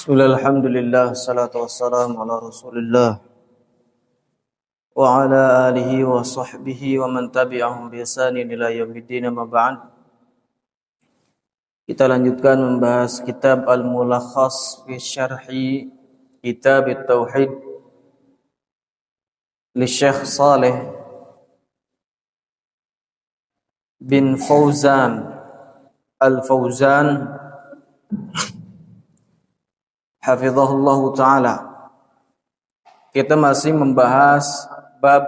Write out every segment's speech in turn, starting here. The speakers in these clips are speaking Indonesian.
Bismillah, alhamdulillah, salatu wassalamu ala rasulillah wa ala alihi wa sahbihi wa man tabi'ahum bi ihsanin ila yaumiddin, amma ba'd. Kita lanjutkan membahas kitab Al-Mulakhas fi Syarhi Kitab At-Tauhid li Syekh Saleh bin Fauzan Al-Fauzan hafizahullahu ta'ala. Kita masih membahas bab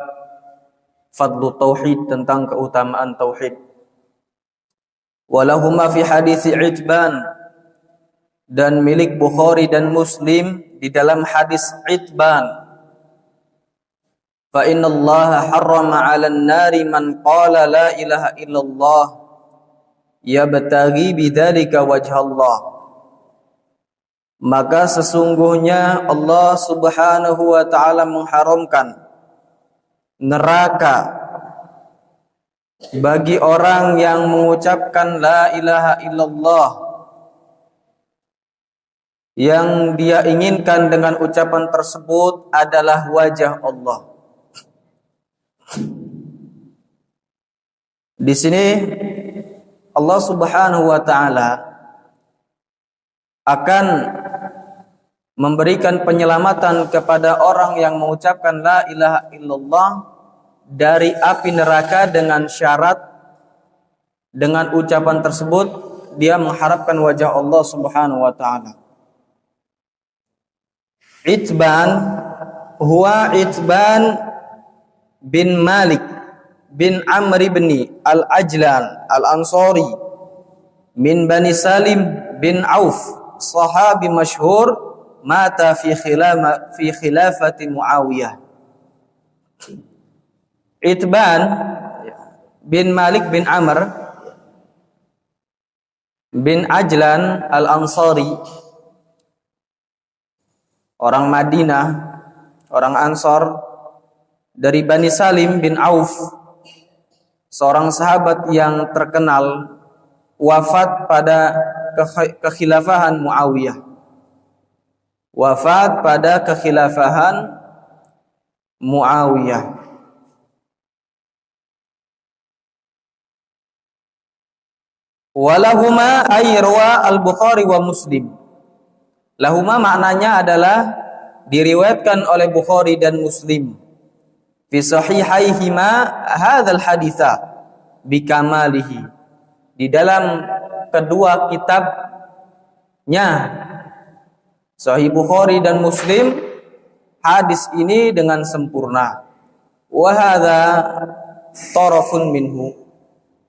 fadlu tauhid, tentang keutamaan tauhid. Walahuma fi hadits Itban, dan milik Bukhari dan Muslim di dalam hadis Itban. Fa innallaha harrama 'alan nari man qala la ilaha illallah yabtaghi bidzalika wajhallah. Maka sesungguhnya Allah Subhanahu wa ta'ala mengharamkan neraka bagi orang yang mengucapkan la ilaha illallah, yang dia inginkan dengan ucapan tersebut adalah wajah Allah. Di sini Allah Subhanahu wa ta'ala akan memberikan penyelamatan kepada orang yang mengucapkan la ilaha illallah dari api neraka dengan syarat, dengan ucapan tersebut dia mengharapkan wajah Allah Subhanahu wa ta'ala. Itban huwa Itban bin Malik bin Amr bin Al-Ajlan Al-Ansari min Bani Salim bin Auf, sahabi masyhur, mata fi khilafati Muawiyah. Itban bin Malik bin Amr bin Ajlan Al-Ansari, orang Madinah, orang Ansor, dari Bani Salim bin Auf, seorang sahabat yang terkenal, wafat pada kekhilafahan Muawiyah. Wafat pada kekhilafahan Muawiyah. Walahuma ayrawa al-Bukhari wa Muslim. Lahuma maknanya adalah diriwayatkan oleh Bukhari dan Muslim. Fi sahihaihima hadzal haditsa bikamalihi. Di dalam kedua kitabnya, Sahih Bukhari dan Muslim, hadis ini dengan sempurna. Wa hadza tarafun minhu.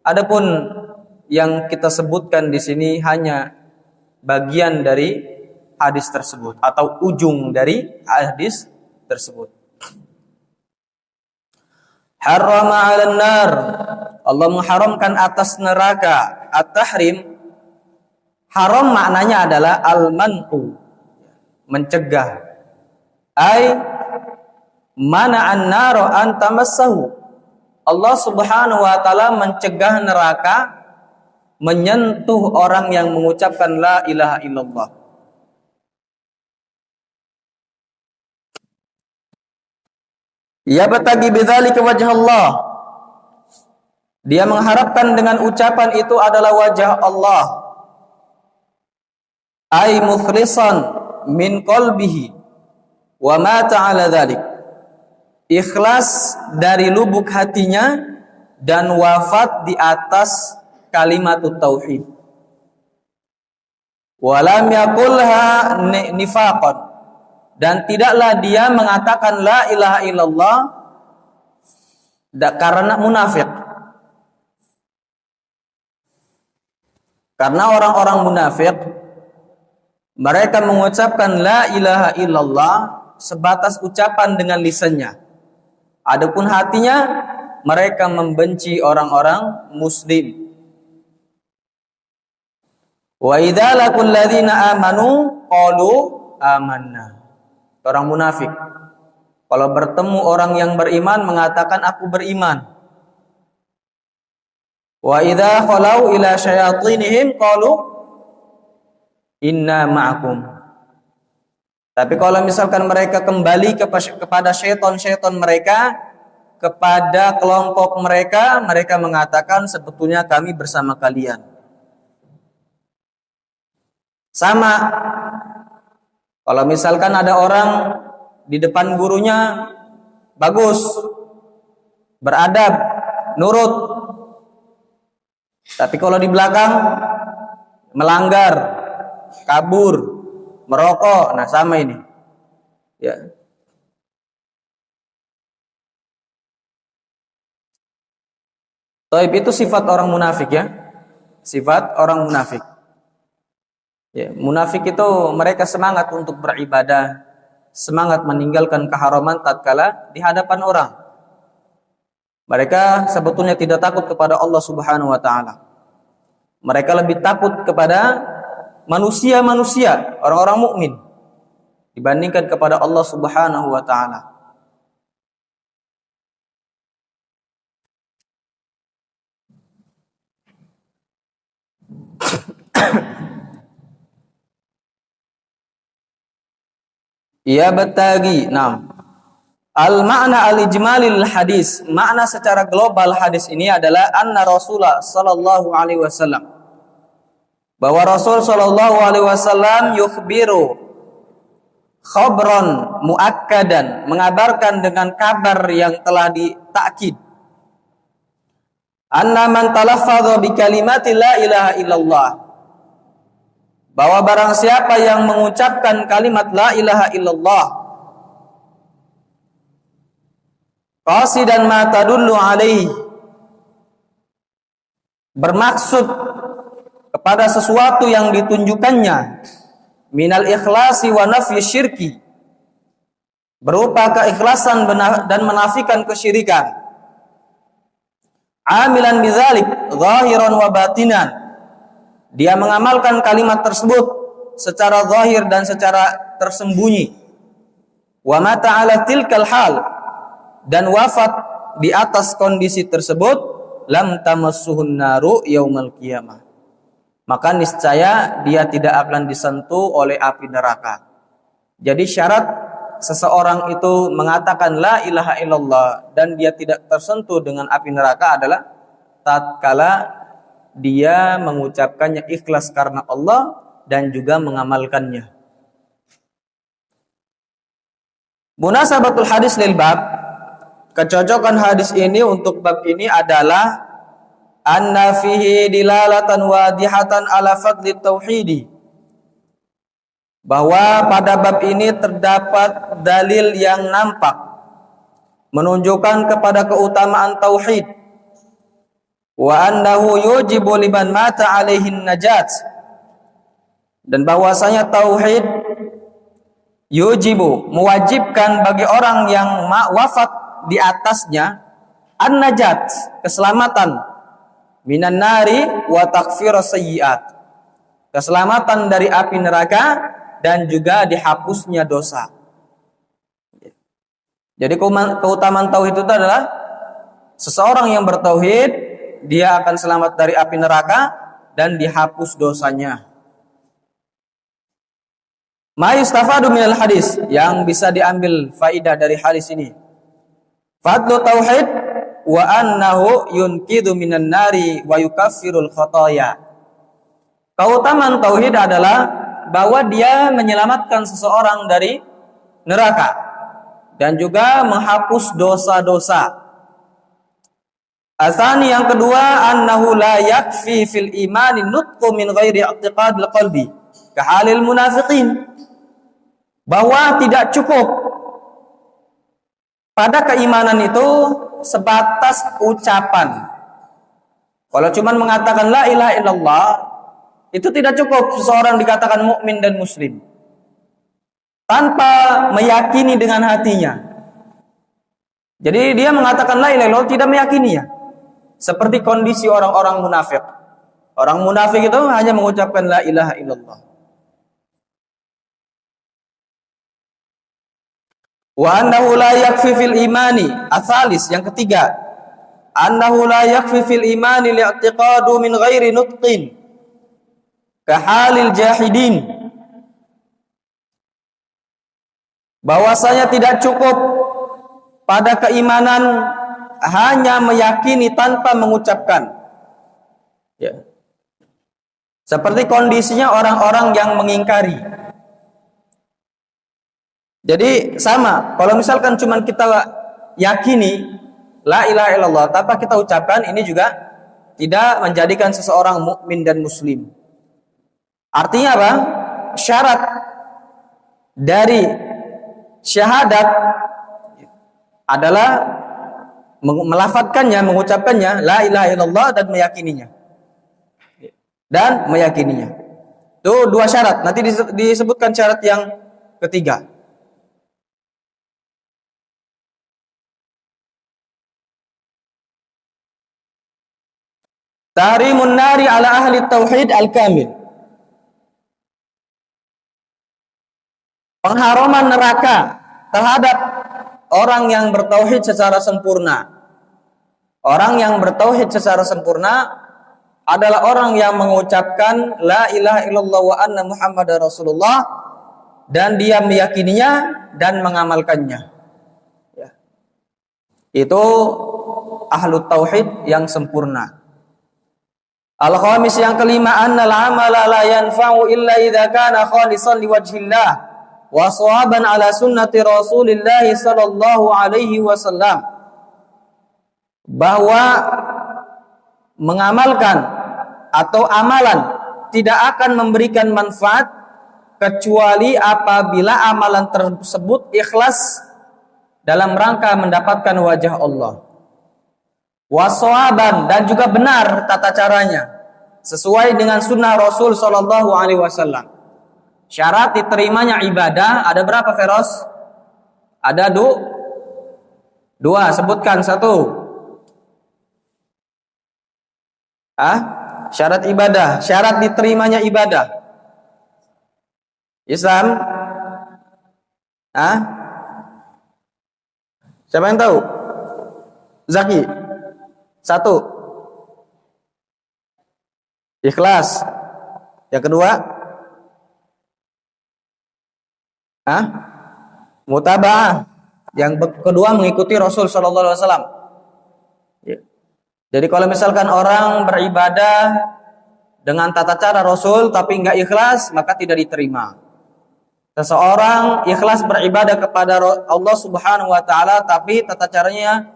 Adapun yang kita sebutkan di sini hanya bagian dari hadis tersebut atau ujung dari hadis tersebut. Harrama 'alan nar. Allah mengharamkan atas neraka. At-tahrim, haram maknanya adalah al-man'u, mencegah. Ai mana'an naro an tamassahu. Allah Subhanahu wa ta'ala mencegah neraka menyentuh orang yang mengucapkan la ilaha illallah. Yabtaghi bidzalika wajh Allah. Dia mengharapkan dengan ucapan itu adalah wajah Allah. Ai mukhlisan min qalbihi wa mata ala dzalik. Ikhlas dari lubuk hatinya dan wafat di atas kalimatut tauhid. Wa lam yaqulha nifaqan, dan tidaklah dia mengatakan la ilaha illallah karena munafik. Karena orang-orang munafik, mereka mengucapkan la ilaha illallah sebatas ucapan dengan lisannya. Adapun hatinya, mereka membenci orang-orang muslim. Wa idza laqul ladzina amanu qalu amanna. Orang munafik, kalau bertemu orang yang beriman, mengatakan aku beriman. Wa idza khalau ila syayatinihim qalu inna ma'akum. Tapi kalau misalkan mereka kembali kepada syaitan-syaitan mereka, kepada kelompok mereka, mereka mengatakan sebetulnya kami bersama kalian. Sama, kalau misalkan ada orang di depan gurunya bagus, beradab, nurut, tapi kalau di belakang melanggar, kabur, merokok, nah sama ini. Ya. Taib itu sifat orang munafik ya. Sifat orang munafik. Ya, munafik itu mereka semangat untuk beribadah, semangat meninggalkan keharaman tatkala di hadapan orang. Mereka sebetulnya tidak takut kepada Allah Subhanahu wa taala. Mereka lebih takut kepada manusia-manusia, orang-orang mukmin dibandingkan kepada Allah Subhanahu wa taala. Ia batagi. Nah, al-ma'na al-ijmalil hadis. Makna secara global hadis ini adalah anna Rasulullah sallallahu alaihi wasallam, bahwa Rasul sallallahu alaihi wasallam yukhbiru khabran muakkadan, mengabarkan dengan kabar yang telah ditakkid, anna man talaffadha bi kalimati la ilaha illallah, bahwa barang siapa yang mengucapkan kalimat la ilaha illallah qasidan ma tadullu alaihi, bermaksud kepada sesuatu yang ditunjukkannya, minal ikhlasi wa nafyi syirki, berupa keikhlasan dan menafikan kesyirikan, amilan bidzalik zahiran wa batinan, dia mengamalkan kalimat tersebut secara zahir dan secara tersembunyi, wa mata ala tilkal hal, dan wafat di atas kondisi tersebut, lam tamassuhun naru yaumal qiyamah, maka niscaya dia tidak akan disentuh oleh api neraka. Jadi syarat seseorang itu mengatakan la ilaha illallah dan dia tidak tersentuh dengan api neraka adalah tatkala dia mengucapkannya ikhlas karena Allah dan juga mengamalkannya. Munasabatul hadis lil bab, kecocokan hadis ini untuk bab ini adalah anna fihi dilalatan wadihatan ala fadli tauhidi, bahwa pada bab ini terdapat dalil yang nampak menunjukkan kepada keutamaan tauhid, wa annahu yujibu liman mata alaihin najat, dan bahwasanya tauhid yujibu, mewajibkan bagi orang yang wafat di atasnya, an-najat, keselamatan, minan nari wa takfir sayyiat, keselamatan dari api neraka dan juga dihapusnya dosa. Jadi keutamaan tauhid itu adalah seseorang yang bertauhid dia akan selamat dari api neraka dan dihapus dosanya. Ma yustafadu minal hadis, yang bisa diambil faidah dari hadis ini. Fadlu tauhid wa annahu yunqidu minan nari wa yukaffirul khotoya. Keutamaan tauhid adalah bahwa dia menyelamatkan seseorang dari neraka dan juga menghapus dosa-dosa. Asani, yang kedua, annahu la yakfi fil imani nutqu min ghairi i'tiqadil qalbi kahalil munafiqin, bahwa tidak cukup pada keimanan itu sebatas ucapan. Kalau cuma mengatakan la ilaha illallah, itu tidak cukup seseorang dikatakan mukmin dan muslim tanpa meyakini dengan hatinya. Jadi dia mengatakan la ilaha illallah tidak meyakininya. Seperti kondisi orang-orang munafik. Orang munafik itu hanya mengucapkan la ilaha illallah. Wa annahu la yakfi fil imani, atsalis, yang ketiga, annahu la yakfi fil imani li'tiqadu min ghairi nutqin kahalil jahidin, bahwasanya tidak cukup pada keimanan hanya meyakini tanpa mengucapkan. Ya. Seperti kondisinya orang-orang yang mengingkari. Jadi sama, kalau misalkan cuma kita yakini la ilaha illallah tanpa kita ucapkan, ini juga tidak menjadikan seseorang mukmin dan muslim. Artinya apa? Syarat dari syahadat adalah melafadzkannya, mengucapkannya la ilaha illallah dan meyakininya. Itu dua syarat. Nanti disebutkan syarat yang ketiga. Tahrimun nari ala ahli tauhid al-kamil. Pengharaman neraka terhadap orang yang bertauhid secara sempurna. Orang yang bertauhid secara sempurna adalah orang yang mengucapkan la ilaha illallah wa anna muhammadar rasulullah dan dia meyakininya dan mengamalkannya. Ya. Itu ahlu tauhid yang sempurna. Al-khamis yang kelima, annal amala la yanfa'u illa idza kana khalisan liwajhillah wa shawaban ala sunnati Rasulillah sallallahu alaihi wasallam. Bahwa mengamalkan atau amalan tidak akan memberikan manfaat kecuali apabila amalan tersebut ikhlas dalam rangka mendapatkan wajah Allah. Wasawaban, dan juga benar tata caranya sesuai dengan sunnah Rasul sallallahu alaihi wasallam. Syarat diterimanya ibadah ada berapa, Feros? Ada dua, sebutkan satu. Syarat ibadah, syarat diterimanya ibadah Islam. Siapa yang tahu? Zaki. Satu, ikhlas. Yang kedua, mutaba'ah. Yang kedua mengikuti Rasul sallallahu alaihi wasallam. Jadi kalau misalkan orang beribadah dengan tata cara Rasul tapi enggak ikhlas, maka tidak diterima. Seseorang ikhlas beribadah kepada Allah Subhanahu wa taala tapi tata caranya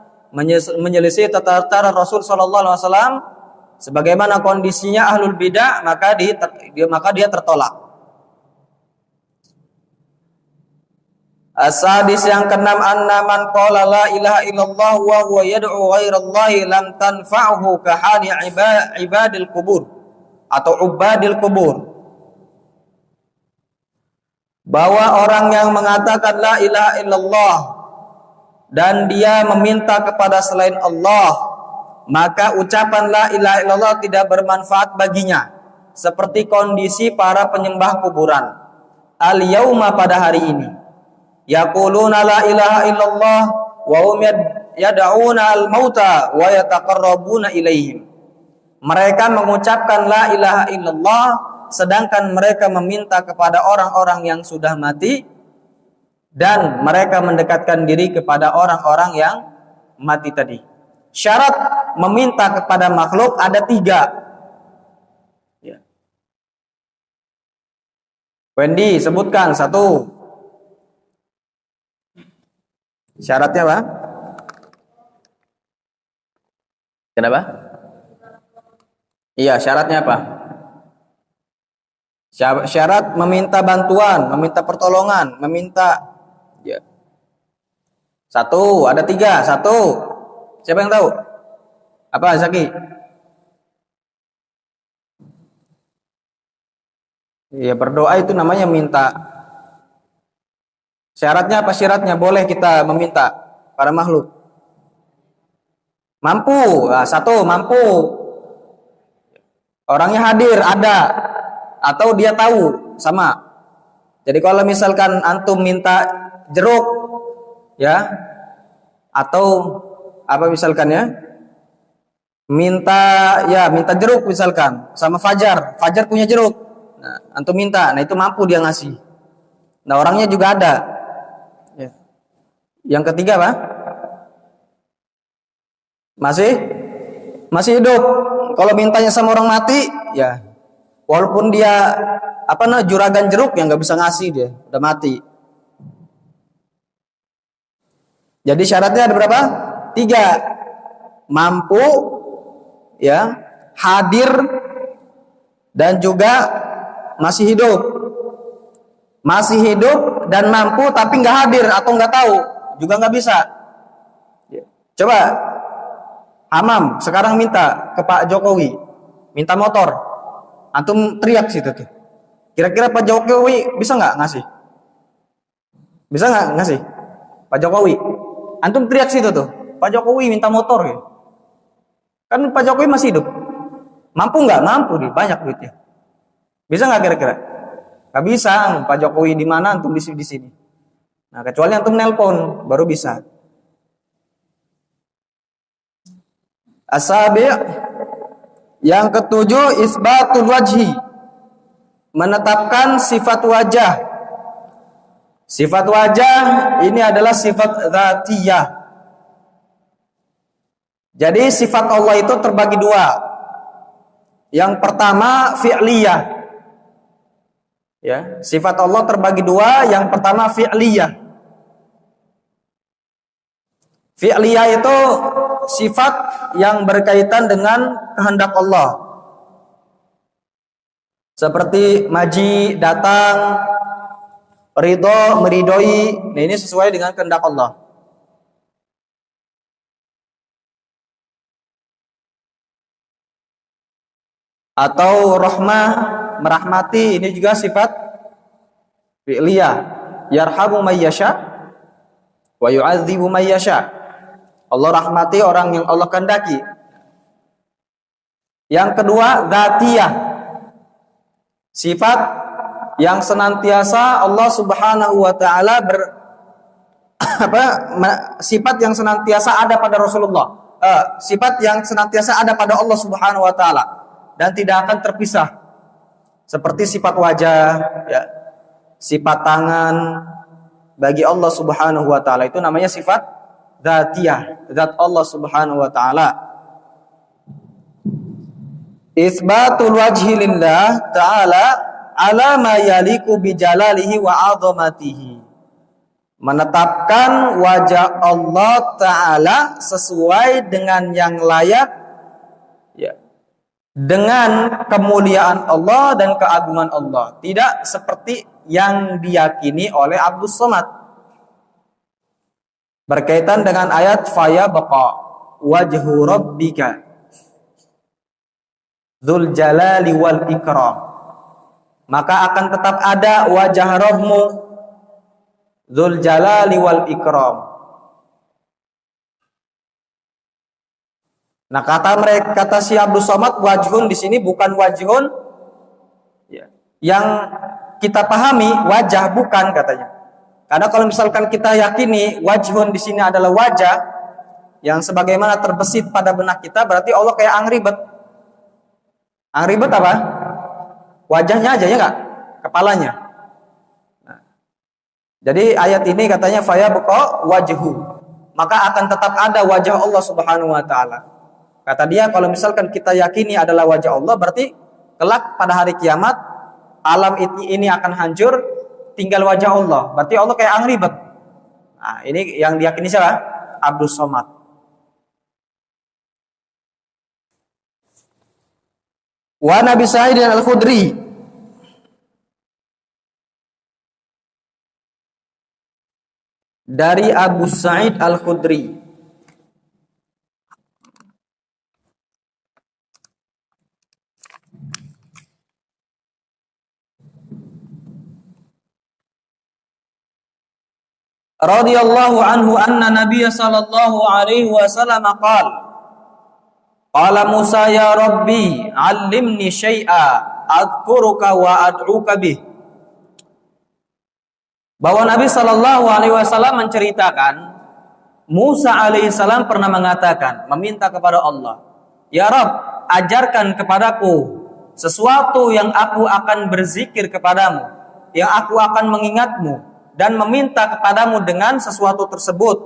menyelisih tata cara Rasul sallallahu alaihi wasallam sebagaimana kondisinya ahlul bidah, maka dia tertolak. As-sadis yang keenam, anna man qala la ilaha illallah wa huwa yad'u ghairallahi lam tanfa'hu ka hali ibadil kubur atau ubadil kubur. Bahwa orang yang mengatakan la ilaha illallah dan dia meminta kepada selain Allah, maka ucapan la ilaha illallah tidak bermanfaat baginya, seperti kondisi para penyembah kuburan. Al-yauma, pada hari ini, yaquluna la ilaha illallah wa hum yad'una al-mauta wa yataqarrabuna ilaihim. Mereka mengucapkan la ilaha illallah sedangkan mereka meminta kepada orang-orang yang sudah mati dan mereka mendekatkan diri kepada orang-orang yang mati tadi. Syarat meminta kepada makhluk ada 3. Ya. Wendy, sebutkan 1. Syaratnya apa? Kenapa? Iya, syaratnya apa? Syarat meminta bantuan, meminta pertolongan, meminta. Ya. 1, ada 3. 1. Siapa yang tahu? Apa, Zaki? Ya, berdoa itu namanya minta. Syaratnya apa? Syaratnya boleh kita meminta para makhluk. Mampu. Nah, 1, mampu. Orangnya hadir, ada. Atau dia tahu, sama. Jadi kalau misalkan antum minta jeruk, ya, atau apa misalkan ya, minta jeruk misalkan, sama Fajar punya jeruk, nah, antum minta, nah itu mampu dia ngasih. Nah orangnya juga ada, Yang ketiga apa? Masih hidup. Kalau mintanya sama orang mati, ya walaupun dia juragan jeruk, yang nggak bisa ngasih, dia udah mati. Jadi syaratnya ada berapa? 3. Mampu, ya, hadir, dan juga masih hidup. Masih hidup dan mampu tapi nggak hadir atau nggak tahu juga nggak bisa. Coba Hamam sekarang minta ke Pak Jokowi, minta motor, antum teriak situ tuh. Kira-kira Pak Jokowi bisa nggak ngasih? Bisa nggak ngasih? Pak Jokowi, antum teriak situ tuh, Pak Jokowi minta motor gitu. Kan Pak Jokowi masih hidup, mampu nggak? Mampu nih, banyak duitnya. Bisa nggak kira-kira? Nggak bisa. Pak Jokowi di mana, antum di sini. Nah, kecuali antum nelpon baru bisa. Asabi', yang ketujuh, isbatul wajhi, menetapkan sifat wajah. Sifat wajah ini adalah sifat dzatiyah. Jadi sifat Allah itu terbagi 2. Yang pertama fi'liyah. Ya, sifat Allah terbagi 2. Yang pertama fi'liyah. Fi'liyah itu sifat yang berkaitan dengan kehendak Allah. Seperti maji, datang, ridho, meridhoi. Nah, ini sesuai dengan kehendak Allah. Atau rahmah, merahmati, ini juga sifat fi'liyah. Yarhamu may yasha wa yu'adzibu may yasha. Allah rahmati orang yang Allah kehendaki. Yang kedua, dzatiyah. Sifat yang senantiasa Allah Subhanahu wa taala sifat yang senantiasa ada pada Rasulullah. Sifat yang senantiasa ada pada Allah Subhanahu wa taala dan tidak akan terpisah. Seperti sifat wajah, ya. Sifat tangan bagi Allah Subhanahu wa taala itu namanya sifat dzatiyah, zat Allah Subhanahu wa taala. Isbatul wajhi lillah ta'ala ala ma yaliku bi jalalihi wa 'azamatihi. Menetapkan wajah Allah taala sesuai dengan yang layak, ya, dengan kemuliaan Allah dan keagungan Allah, tidak seperti yang diyakini oleh Abdus Somad. Berkaitan dengan ayat faya baqa wajhu rabbika dzul jalali wal ikram, maka akan tetap ada wajah Rabbmu dzul jalali wal ikram. Nah, kata si Abdus Somad, wajhun di sini bukan wajhun yang kita pahami wajah, bukan, katanya. Karena kalau misalkan kita yakini wajhun di sini adalah wajah yang sebagaimana terbesit pada benak kita, berarti Allah kayak angribet. Angribet apa? Wajahnya aja, ya enggak? Kepalanya. Nah, jadi ayat ini katanya faya baqa wajhu, maka akan tetap ada wajah Allah Subhanahu wa taala. Kata dia, kalau misalkan kita yakini adalah wajah Allah, berarti kelak pada hari kiamat alam ini akan hancur, tinggal wajah Allah. Berarti Allah kayak angribet. Nah, ini yang diyakini siapa? Abdus Somad. Wa Nabi Sa'id Al-Khudri, dari Abu Sa'id Al-Khudri, radhiyallahu anhu anna Nabiy sallallahu alaihi wasallam qala Musa ya Rabbi 'allimni syai'a adhkuruka wa ad'uka bih. Bahwa Nabi sallallahu alaihi wasallam menceritakan Musa alaihissalam pernah mengatakan, meminta kepada Allah, ya Rabb, ajarkan kepadaku sesuatu yang aku akan berzikir kepadamu, yang aku akan mengingatmu, dan meminta kepadamu dengan sesuatu tersebut.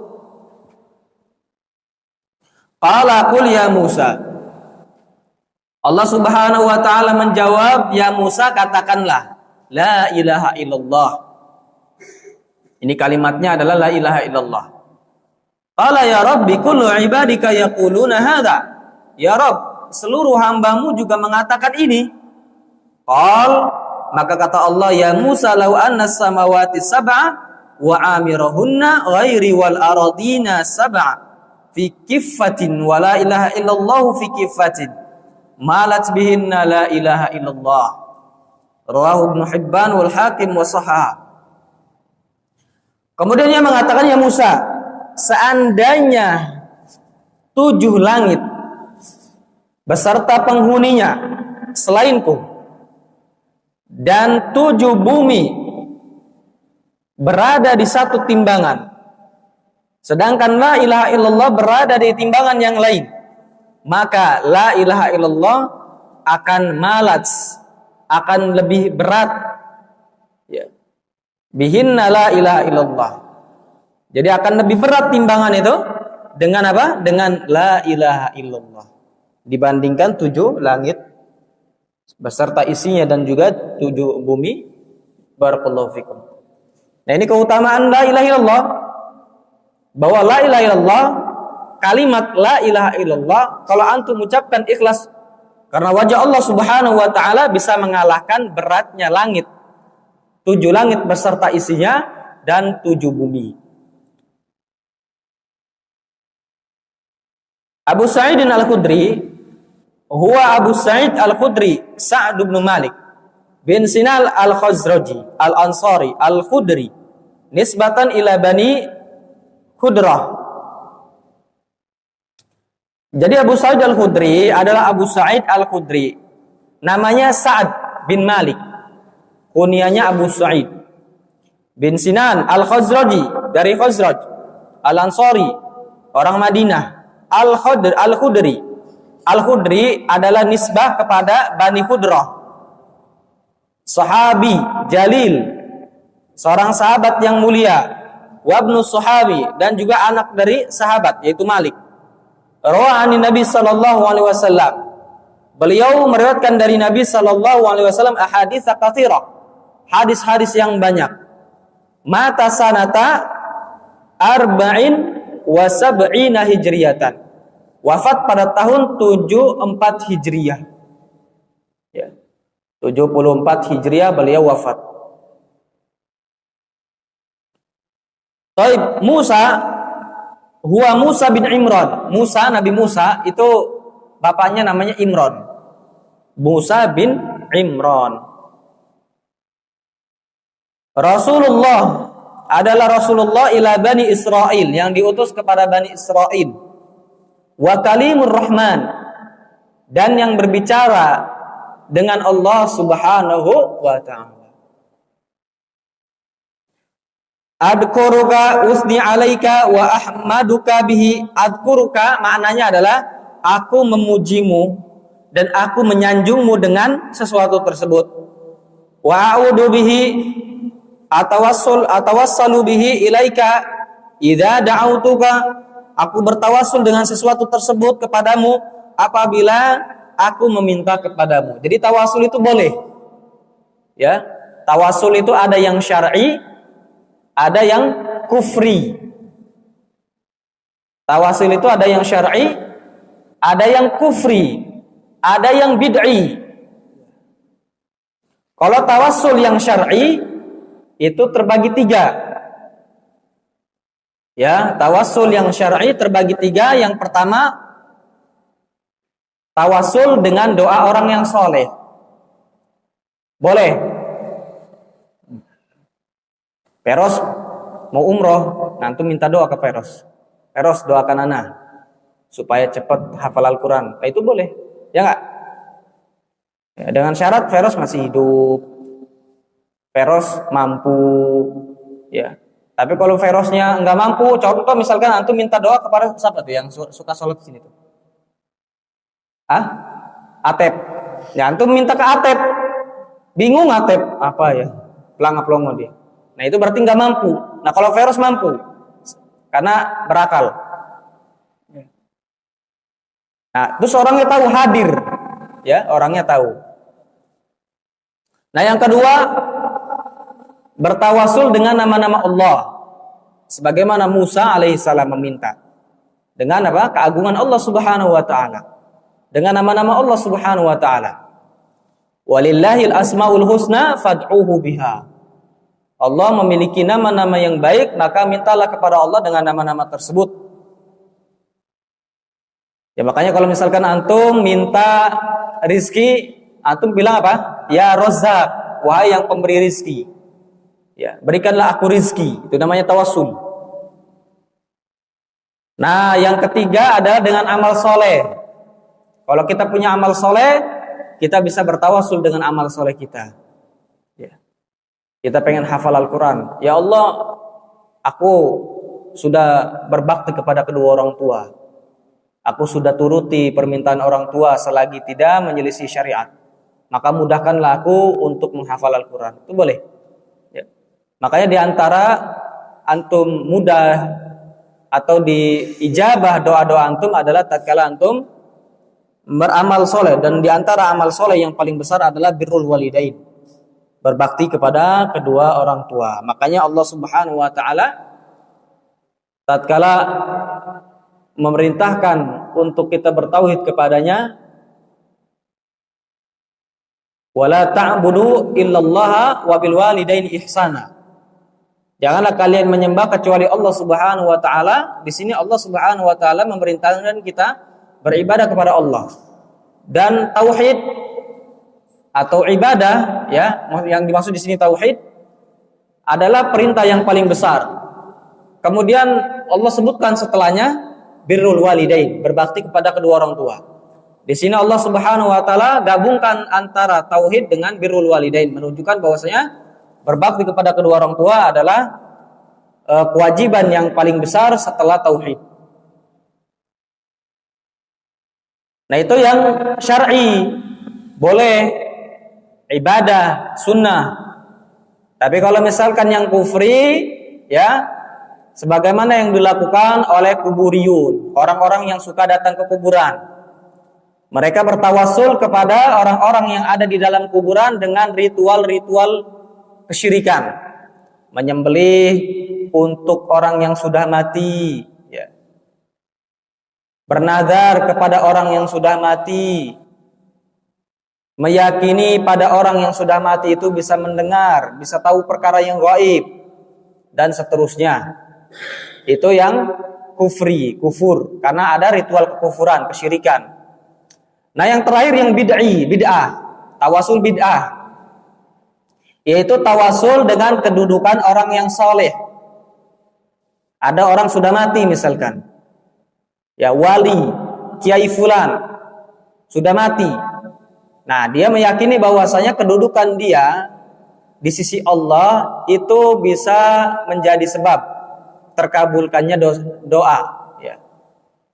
Qala qul ya Musa. Allah Subhanahu wa taala menjawab, ya Musa katakanlah la ilaha illallah. Ini kalimatnya adalah la ilaha illallah. Qala ya Rabbi kullu ibadika yaquluna hadza. Ya Rabb, seluruh hambamu juga mengatakan ini. Qal, maka kata Allah, ya Musa law anna samawati sab'a wa amirahunna ghairi wal aradina sab'a fi kiffatin wa la ilaha illallah fi kiffatin malat bihinna la ilaha illallah. Rawahu Ibnu Hibban wal Hakim wa sahah. Kemudian dia mengatakan, ya Musa, seandainya 7 langit beserta penghuninya selainku dan 7 bumi berada di satu timbangan, sedangkan la ilaha illallah berada di timbangan yang lain, maka la ilaha illallah akan malats, akan lebih berat, ya, bihinna la ilaha illallah. Jadi akan lebih berat timbangan itu dengan apa? Dengan la ilaha illallah dibandingkan 7 langit beserta isinya dan juga 7 bumi. Barakallahu fikum. Nah, ini keutamaan la ilaha illallah, bahwa la ilaha illallah, kalimat la ilaha illallah kalau antum ucapkan ikhlas karena wajah Allah Subhanahu wa taala, bisa mengalahkan beratnya langit, 7 langit beserta isinya dan 7 bumi. Abu Sa'id Al-Khudri, huwa Abu Sa'id Al-Khudri Sa'd bin Malik bin Sinan Al-Khazraji Al-Ansari Al-Khudri nisbatan ila Bani Khudrah. Jadi Abu Sa'id Al-Khudri adalah Abu Sa'id Al-Khudri, namanya Sa'ad bin Malik, kunyanya Abu Sa'id, bin Sinan Al-Khazraji, dari Khazraj, Al-Ansari, orang Madinah. Al-Khudri adalah nisbah kepada Bani Khudrah, sahabi jalil, seorang sahabat yang mulia, wabnu sahabi, dan juga anak dari sahabat yaitu Malik. Rawani Nabi sallallahu alaihi wasallam, beliau meriwayatkan dari Nabi sallallahu alaihi wasallam ahadits katsirah, hadis-hadis yang banyak. Mata sanata arba'in wa sab'ina hijriyatan, wafat pada tahun 74 Hijriyah, ya, 74 Hijriyah beliau wafat. Taib Musa, huwa Musa bin Imran. Musa, Nabi Musa itu bapaknya namanya Imran, Musa bin Imran. Rasulullah adalah Rasulullah ila Bani Israel, yang diutus kepada Bani Israel. Wa kalimur Rahman, dan yang berbicara dengan Allah Subhanahu wa ta'ala. Adkuruka usni alaika wa ahmaduka bihi. Adkuruka maknanya adalah aku memujimu dan aku menyanjungmu dengan sesuatu tersebut. Wa a'udzu bihi atawassalu bihi ilaika idza da'autuka. Aku bertawassul dengan sesuatu tersebut kepadamu apabila aku meminta kepadamu. Jadi tawasul itu boleh, ya. Tawasul itu ada yang syar'i, ada yang kufri. Tawasul itu ada yang syar'i, ada yang kufri, ada yang bid'i. Kalau tawasul yang syar'i itu terbagi 3. Ya, tawasul yang syar'i terbagi 3. Yang pertama, tawasul dengan doa orang yang soleh. Boleh. Peros mau umroh, nanti minta doa ke Peros. Peros doakan ana supaya cepat hafal Al-Quran. Nah, itu boleh, ya enggak? Ya, dengan syarat Peros masih hidup, Peros mampu, ya. Tapi kalau Ferosnya nggak mampu, contoh misalkan antum minta doa kepada siapa tuh yang suka sholat di sini tuh? Atep. Ya antum minta ke Atep. Bingung Atep apa ya? Pelanga-pelongo dia. Nah itu berarti nggak mampu. Nah kalau virus mampu karena berakal. Nah terus orangnya tahu hadir, ya orangnya tahu. Nah yang kedua, bertawasul dengan nama-nama Allah, sebagaimana Musa alaihissalam meminta dengan apa? Keagungan Allah Subhanahu wa taala. Dengan nama-nama Allah Subhanahu wa taala. Walillahil asmaul husna fad'uhu biha. Allah memiliki nama-nama yang baik, maka mintalah kepada Allah dengan nama-nama tersebut. Ya makanya kalau misalkan antum minta rizki, antum bilang apa? Ya Razzaq, wahai yang pemberi rizki. Ya, berikanlah aku rizki. Itu namanya tawassul. Nah, yang ketiga adalah dengan amal soleh. Kalau kita punya amal soleh, kita bisa bertawasul dengan amal soleh kita. Ya. Kita pengen hafal Al-Quran. Ya Allah, aku sudah berbakti kepada kedua orang tua. Aku sudah turuti permintaan orang tua selagi tidak menyelisih syariat. Maka mudahkanlah aku untuk menghafal Al-Quran. Itu boleh. Ya. Makanya diantara antum mudah atau diijabah doa-doa antum adalah tatkala antum beramal soleh. Dan diantara amal soleh yang paling besar adalah birrul walidain. Berbakti kepada kedua orang tua. Makanya Allah Subhanahu wa taala tatkala memerintahkan untuk kita bertauhid kepadanya, wala ta'budu illallaha wa bil walidaini ihsana. Janganlah kalian menyembah kecuali Allah Subhanahu wa taala. Di sini Allah Subhanahu wa taala memerintahkan kita beribadah kepada Allah. Dan tauhid atau ibadah, ya, yang dimaksud di sini tauhid adalah perintah yang paling besar. Kemudian Allah sebutkan setelahnya birrul walidain, berbakti kepada kedua orang tua. Di sini Allah Subhanahu wa taala gabungkan antara tauhid dengan birrul walidain, menunjukkan bahwasanya berbakti kepada kedua orang tua adalah kewajiban yang paling besar setelah tauhid. Nah, itu yang syar'i, boleh ibadah sunnah. Tapi kalau misalkan yang kufri, ya sebagaimana yang dilakukan oleh kuburiyun, orang-orang yang suka datang ke kuburan. Mereka bertawasul kepada orang-orang yang ada di dalam kuburan dengan ritual-ritual kesyirikan. Menyembelih untuk orang yang sudah mati, ya. Bernazar kepada orang yang sudah mati. Meyakini pada orang yang sudah mati itu bisa mendengar, bisa tahu perkara yang gaib, dan seterusnya. Itu yang kufur, karena ada ritual kekufuran, kesyirikan. Nah yang terakhir yang bid'ah, tawasul bid'ah, yaitu tawasul dengan kedudukan orang yang soleh. Ada orang sudah mati misalkan, ya wali, kiai fulan, sudah mati. Nah, dia meyakini bahwasanya kedudukan dia di sisi Allah itu bisa menjadi sebab terkabulkannya doa. Ya.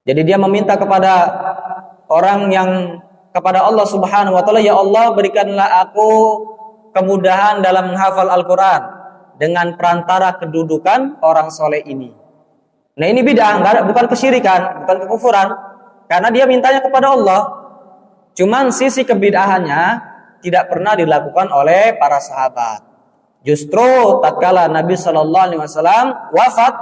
Jadi dia meminta kepada orang yang kepada Allah Subhanahu wa taala, ya Allah berikanlah aku kemudahan dalam menghafal Al-Quran dengan perantara kedudukan orang soleh ini. Nah ini bid'ah, bukan kesyirikan, bukan kekufuran, karena dia mintanya kepada Allah. Cuman sisi kebid'ahannya tidak pernah dilakukan oleh para sahabat. Justru tatkala Nabi Shallallahu Alaihi Wasallam wafat,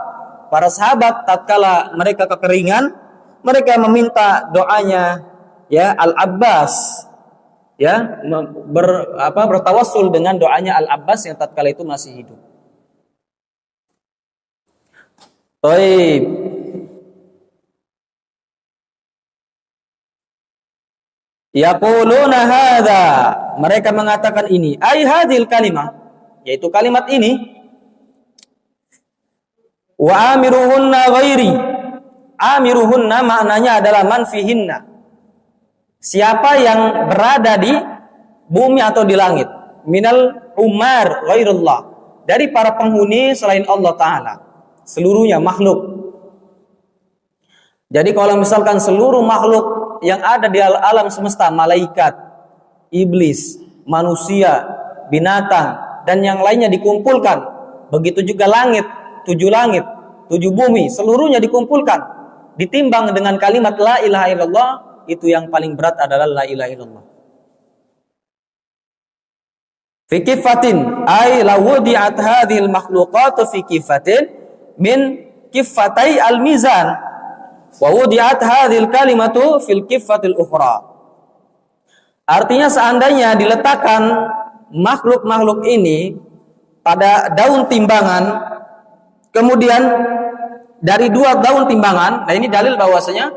para sahabat tatkala mereka kekeringan, mereka meminta doanya, ya Al-Abbas, ya bertawassul dengan doanya Al-Abbas yang tatkala itu masih hidup. Baik. Yaquluna hadza, mereka mengatakan ini, ai hadhil kalimah, yaitu kalimat ini, wa amiruhunna ghairi. Amiruhunna maknanya adalah man fihinna, siapa yang berada di bumi atau di langit, minal umar ghairullah, dari para penghuni selain Allah Ta'ala, seluruhnya makhluk. Jadi kalau misalkan seluruh makhluk yang ada di alam semesta, malaikat, iblis, manusia, binatang, dan yang lainnya dikumpulkan begitu juga langit, 7 bumi, seluruhnya dikumpulkan, ditimbang dengan kalimat la ilaha illallah, itu yang paling berat adalah la ilaha illallah. Fi kifatin ay law wudi'at hadhil makhluqatu fi kifatin min kifatai al-mizan wa wudi'at hadhil kalimatu fil kifatil ukhra. Artinya seandainya diletakkan makhluk-makhluk ini pada daun timbangan, kemudian dari 2 daun timbangan, nah ini dalil bahwasanya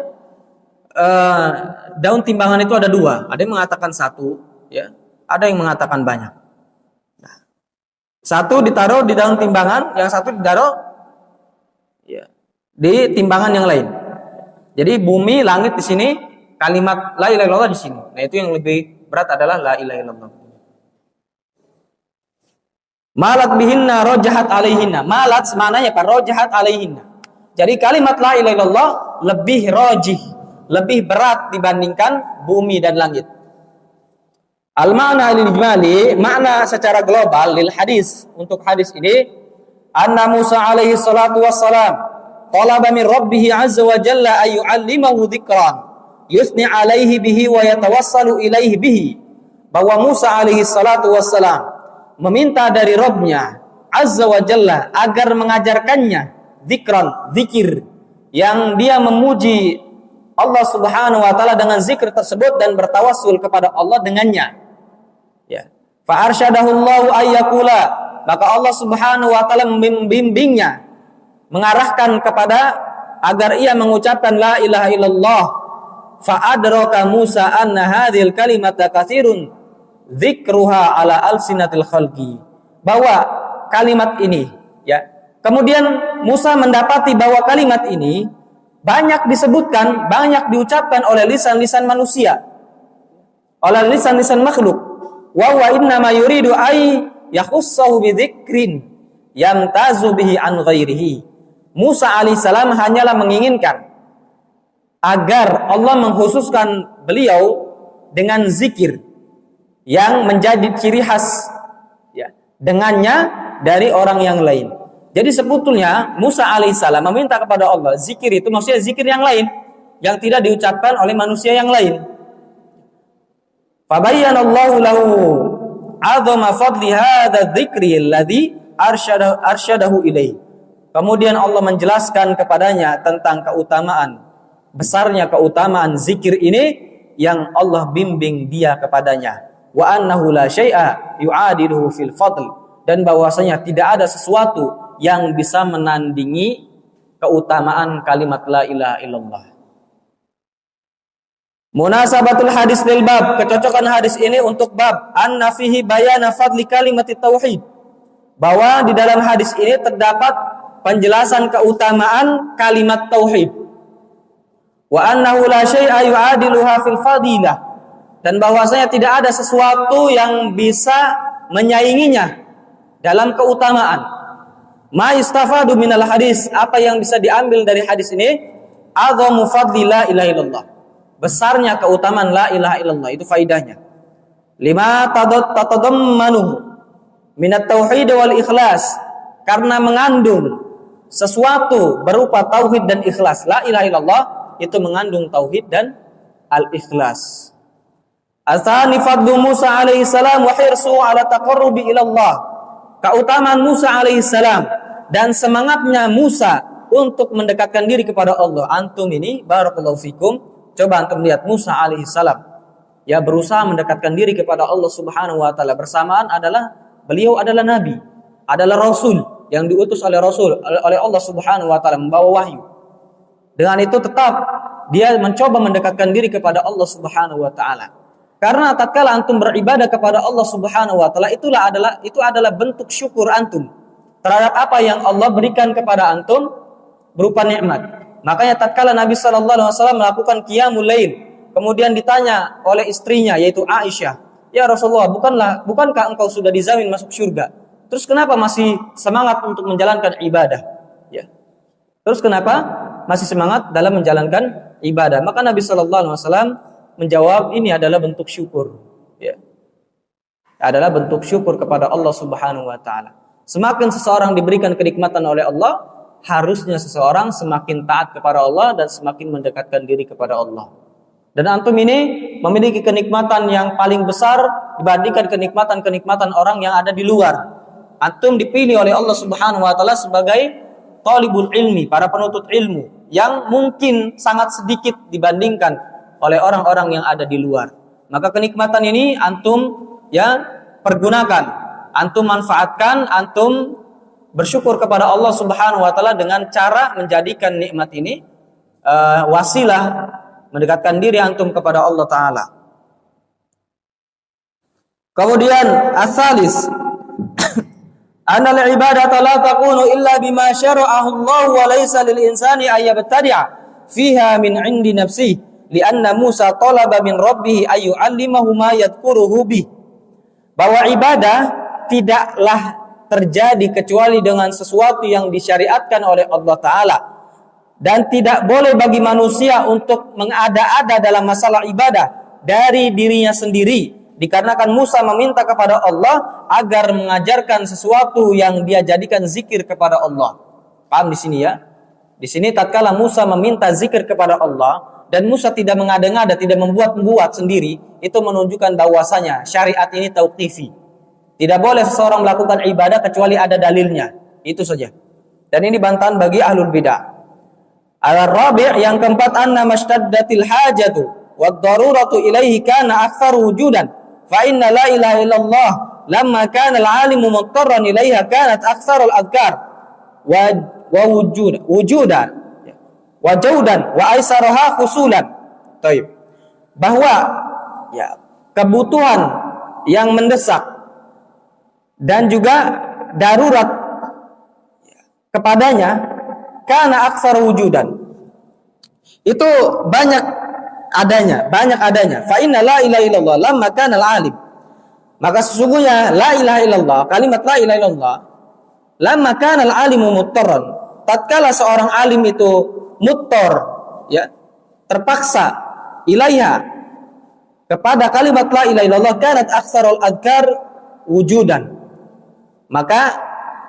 daun timbangan itu ada 2, ada yang mengatakan 1, ya, ada yang mengatakan banyak. Satu ditaruh di daun timbangan, yang satu ditaruh ya, di timbangan yang lain. Jadi bumi, langit di sini, kalimat la ilaha illallah di sini. Nah, itu yang lebih berat adalah la ilaha illallah. Malat bihinna rojahat alaihinna. Malat semananya apa? Rojahat alaihinna. Jadi kalimat la ilaha illallah lebih rojih, lebih berat dibandingkan bumi dan langit. Al-ma'na al-ijmali, makna secara global lil hadis, untuk hadis ini, anna Musa alaihi salatu wassalam talaba min rabbih azza wa jalla ay yu'allimahu dzikran yusni alaihi bihi wa yatawassalu ilaihi bihi. Bahwa Musa alaihi salatu wassalam meminta dari Rabb-Nya azza wa jalla agar mengajarkannya dzikran, zikir yang dia memuji Allah subhanahu wa ta'ala dengan zikir tersebut dan bertawassul kepada Allah dengannya. Ya. Fa arsyadahullahu ayyakula, maka Allah Subhanahu wa taala membimbingnya, mengarahkan kepada agar ia mengucapkan la ilaha illallah. Fa adraka Musa anna hadhil kalimata katsirun dzikruha ala alsinatil khalqi. Bahwa kalimat ini, ya. Kemudian Musa mendapati bahwa kalimat ini banyak disebutkan, banyak diucapkan oleh lisan-lisan manusia, oleh lisan-lisan makhluk. Wa huwa innama yuridu ay yakhussahu bi dzikrin yamtazu bihi an ghairihi. Musa alaihissalam hanyalah menginginkan agar Allah mengkhususkan beliau dengan zikir yang menjadi ciri khas, ya, dengannya dari orang yang lain. Jadi sebetulnya Musa alaihissalam meminta kepada Allah zikir itu maksudnya zikir yang lain yang tidak diucapkan oleh manusia yang lain. Fabayyanallahu lahu 'azama fadli hadza dzikri alladzi arsyadahu ilaihi. Kemudian Allah menjelaskan kepadanya tentang keutamaan, besarnya keutamaan zikir ini yang Allah bimbing dia kepadanya. Wa annahu la syai'a yu'adiluhu fil fadl, dan bahwasanya tidak ada sesuatu yang bisa menandingi keutamaan kalimat la ilaha illallah. Munasabatul hadis lil bab, kecocokan hadis ini untuk bab anna fihi bayana fadli kalimat tauhid, bahwa di dalam hadis ini terdapat penjelasan keutamaan kalimat tauhid. Wa annahu la syai'a yu'adiluha fil fadilah, dan bahwasanya tidak ada sesuatu yang bisa menyainginya dalam keutamaan. Ma yustafadu minal hadis, apa yang bisa diambil dari hadis ini? Azamu fadli la ilaha illallah, besarnya keutamaan la ilaha illallah, itu faidahnya. Lima tatadammanu minat tauhid wal ikhlas, karena mengandung sesuatu berupa tauhid dan ikhlas. La ilaha illallah itu mengandung tauhid dan al-ikhlas. Asani fadlu Musa alaihi salam wa hirsu ala taqarrubi ila Allah, keutamaan Musa alaihi salam dan semangatnya Musa untuk mendekatkan diri kepada Allah. Antum ini barakallahu fikum, coba antum lihat Musa alaihissalam, ya, berusaha mendekatkan diri kepada Allah Subhanahu wa taala, bersamaan adalah beliau adalah nabi, adalah rasul yang diutus oleh Allah Subhanahu wa taala, membawa wahyu. Dengan itu tetap dia mencoba mendekatkan diri kepada Allah Subhanahu wa taala. Karena tatkala antum beribadah kepada Allah Subhanahu wa taala, itu adalah bentuk syukur antum terhadap apa yang Allah berikan kepada antum berupa nikmat. Makanya tatkala Nabi sallallahu alaihi wasallam melakukan qiyamul lail, kemudian ditanya oleh istrinya yaitu Aisyah, "Ya Rasulullah, bukankah engkau sudah dijamin masuk surga? Terus kenapa masih semangat untuk menjalankan ibadah?" Ya. Terus kenapa masih semangat dalam menjalankan ibadah? Maka Nabi sallallahu alaihi wasallam menjawab, ini adalah bentuk syukur, ya. Adalah bentuk syukur kepada Allah Subhanahu wa taala. Semakin seseorang diberikan kenikmatan oleh Allah, harusnya seseorang semakin taat kepada Allah dan semakin mendekatkan diri kepada Allah. Dan antum ini memiliki kenikmatan yang paling besar dibandingkan kenikmatan-kenikmatan orang yang ada di luar. Antum dipilih oleh Allah Subhanahu wa taala sebagai talibul ilmi, para penuntut ilmu yang mungkin sangat sedikit dibandingkan oleh orang-orang yang ada di luar. Maka kenikmatan ini antum ya pergunakan, antum manfaatkan, antum bersyukur kepada Allah Subhanahu wa taala dengan cara menjadikan nikmat ini wasilah mendekatkan diri antum kepada Allah taala. Kemudian asalis anna al-ibadata la takunu illa bima syara'ahu Allah wa laysa lil insani ay yabtadi'a fiha min 'indi nafsihi li'anna Musa talaba min rabbih ay yu'allimahu ma yadhkuruhu bih. Bahwa ibadah tidaklah terjadi kecuali dengan sesuatu yang disyariatkan oleh Allah taala. Dan tidak boleh bagi manusia untuk mengada-ada dalam masalah ibadah dari dirinya sendiri. Dikarenakan Musa meminta kepada Allah agar mengajarkan sesuatu yang dia jadikan zikir kepada Allah. Paham di sini ya? Di sini tatkala Musa meminta zikir kepada Allah dan Musa tidak mengada-ngada, tidak membuat-buat sendiri, itu menunjukkan bahwasanya syariat ini tauqifi. Tidak boleh seseorang melakukan ibadah kecuali ada dalilnya. Itu saja. Dan ini bantahan bagi ahlul bidah. Al-rabi' yang keempat anna mashtaddatil hajatu wad daruratu ilaihi kana aktsaru wujudan fa inna la ilaha illallah lamma kana al-alimu muttarran ilaiha kanat aktsarul adhkar wa wujudan wa jaudan wa aisaraha khusulan. Baik. Bahwa ya kebutuhan yang mendesak dan juga darurat kepadanya karena aksar wujudan itu banyak adanya. Fa inna la ilaha illallah lamma kana al-alim, maka sesungguhnya la ilaha illallah, kalimat la ilaha illallah, lamma kana al-alimu muttarran, tatkala seorang alim itu muttar ya terpaksa ilaiha kepada kalimat la ilaha illallah kanat aksarul adhkar wujudan, maka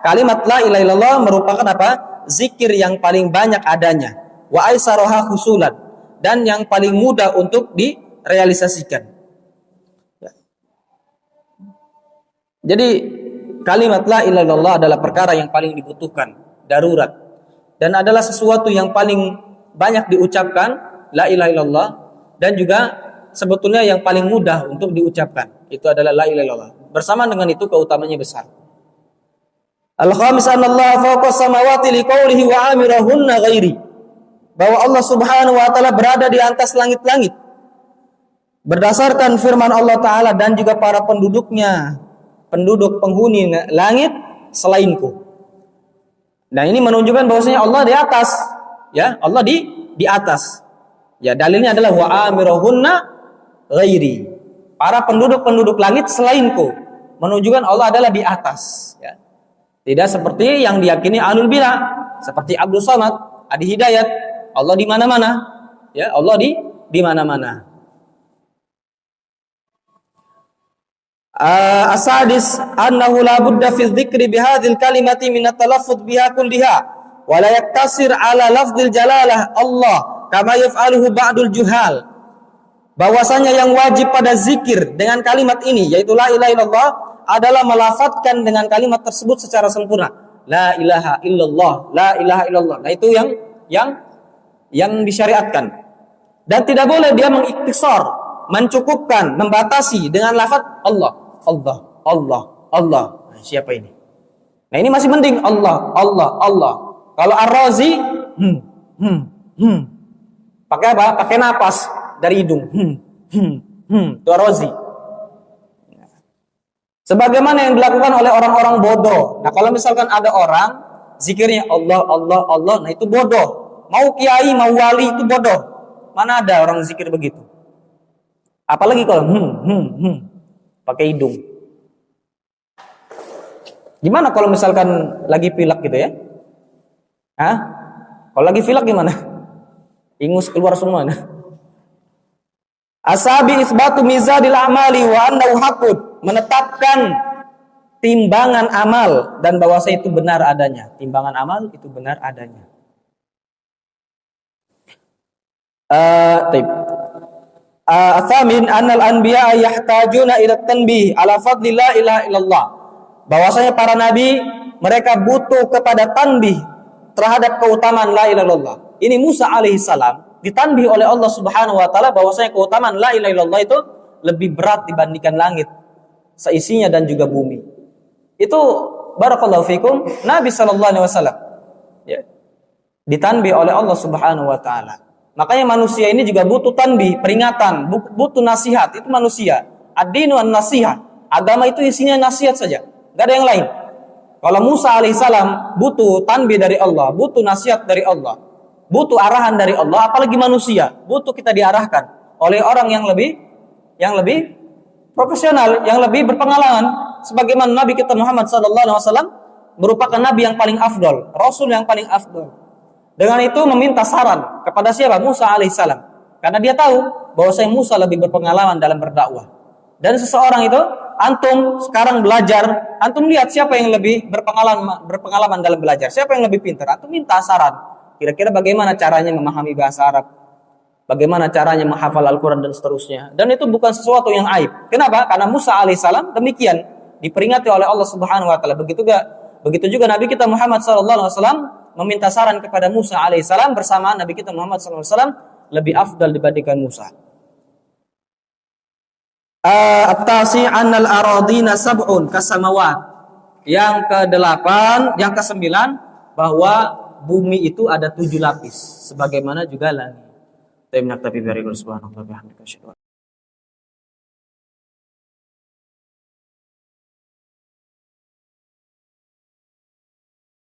kalimat la ilaha illallah merupakan apa? Zikir yang paling banyak adanya, wa aisaroha husulan, dan yang paling mudah untuk direalisasikan. Ya. Jadi kalimat la ilaha illallah adalah perkara yang paling dibutuhkan, darurat, dan adalah sesuatu yang paling banyak diucapkan la ilaha illallah, dan juga sebetulnya yang paling mudah untuk diucapkan itu adalah la ilaha illallah. Bersamaan dengan itu keutamanya besar. Al-khamis anna Allah fawqa samawati liqaulihi wa amirahunna ghairi. Bahwa Allah Subhanahu wa taala berada di atas langit-langit. Berdasarkan firman Allah taala dan juga para penduduknya, penduduk penghuni langit selainku. Nah, ini menunjukkan bahwasanya Allah di atas, ya, Allah di atas. Ya, dalilnya adalah wa amirahunna ghairi. Para penduduk-penduduk langit selainku, menunjukkan Allah adalah di atas, ya. Tidak seperti yang diyakini ahlul bidah, seperti Abdul Samad, Adi Hidayat, Allah di mana-mana, ya, Allah di mana-mana. As-sadis annahu la budda fi dzikri bi hadhil kalimati min at-talaffuz biha kulliha wa la yaktasir ala lafdzil jalalah Allah kama yaf'aluhu ba'dul juhal. Bahwasanya yang wajib pada zikir dengan kalimat ini yaitu la ilaha illallah adalah melafadzkan dengan kalimat tersebut secara sempurna. La ilaha illallah, la ilaha illallah. Nah, itu yang disyariatkan. Dan tidak boleh dia mengiktisar, mencukupkan, membatasi dengan lafaz Allah, Allah, Allah, Allah. Nah, siapa ini? Nah, ini masih mending Allah, Allah, Allah. Kalau Ar-Razi pakai apa? Pakai napas dari hidung. Itu Ar-Razi. Sebagaimana yang dilakukan oleh orang-orang bodoh. Nah, kalau misalkan ada orang zikirnya Allah, Allah, Allah, nah itu bodoh. Mau kiai, mau wali itu bodoh. Mana ada orang zikir begitu? Apalagi kalau pakai hidung. Gimana kalau misalkan lagi pilek gitu ya? Hah? Kalau lagi pilek gimana? Ingus keluar semua. Asabi isbatu mizadil amali wa annahu haqqun, menetapkan timbangan amal dan bahwasanya itu benar adanya. Timbangan amal itu benar adanya. Atsamin annal anbiya yahtajuna ila tanbih ala fadli la ilaha illallah. Bahwasanya para nabi mereka butuh kepada tanbih terhadap keutamaan la ilaha illallah. Ini Musa alaihissalam ditanbih oleh Allah Subhanahu wa taala bahwasanya keutamaan la ilaha illallah itu lebih berat dibandingkan langit seisinya dan juga bumi. Itu barakallahu fikum Nabi sallallahu alaihi wasallam ya, ditanbih oleh Allah Subhanahu wa taala. Makanya manusia ini juga butuh tanbih, peringatan, butuh nasihat. Itu manusia. Ad-dinu an-nasihat. Agama itu isinya nasihat saja, enggak ada yang lain. Kalau Musa alaihissalam butuh tanbih dari Allah, butuh nasihat dari Allah, butuh arahan dari Allah, apalagi manusia, butuh kita diarahkan oleh orang yang lebih profesional, yang lebih berpengalaman. Sebagaimana Nabi kita Muhammad SAW merupakan Nabi yang paling afdol, Rasul yang paling afdol. Dengan itu meminta saran kepada siapa? Musa alaihissalam. Karena dia tahu bahwa Musa lebih berpengalaman dalam berdakwah. Dan seseorang itu, antum sekarang belajar, antum lihat siapa yang lebih berpengalaman dalam belajar, siapa yang lebih pintar. Antum minta saran. Kira-kira bagaimana caranya memahami bahasa Arab, bagaimana caranya menghafal Al-Quran dan seterusnya. Dan itu bukan sesuatu yang aib. Kenapa? Karena Musa alaihissalam demikian diperingati oleh Allah Subhanahu wa taala. Begitu juga Nabi kita Muhammad sallallahu alaihi wasallam meminta saran kepada Musa alaihissalam bersama Nabi kita Muhammad sallallahu alaihi wasallam lebih afdal dibandingkan Musa. At-tasi' annal aradina sab'un kasamawat. Yang ke-8, yang ke-9 bahwa bumi itu ada 7 lapis sebagaimana juga langit. Subhanallahi wa bihamdihi.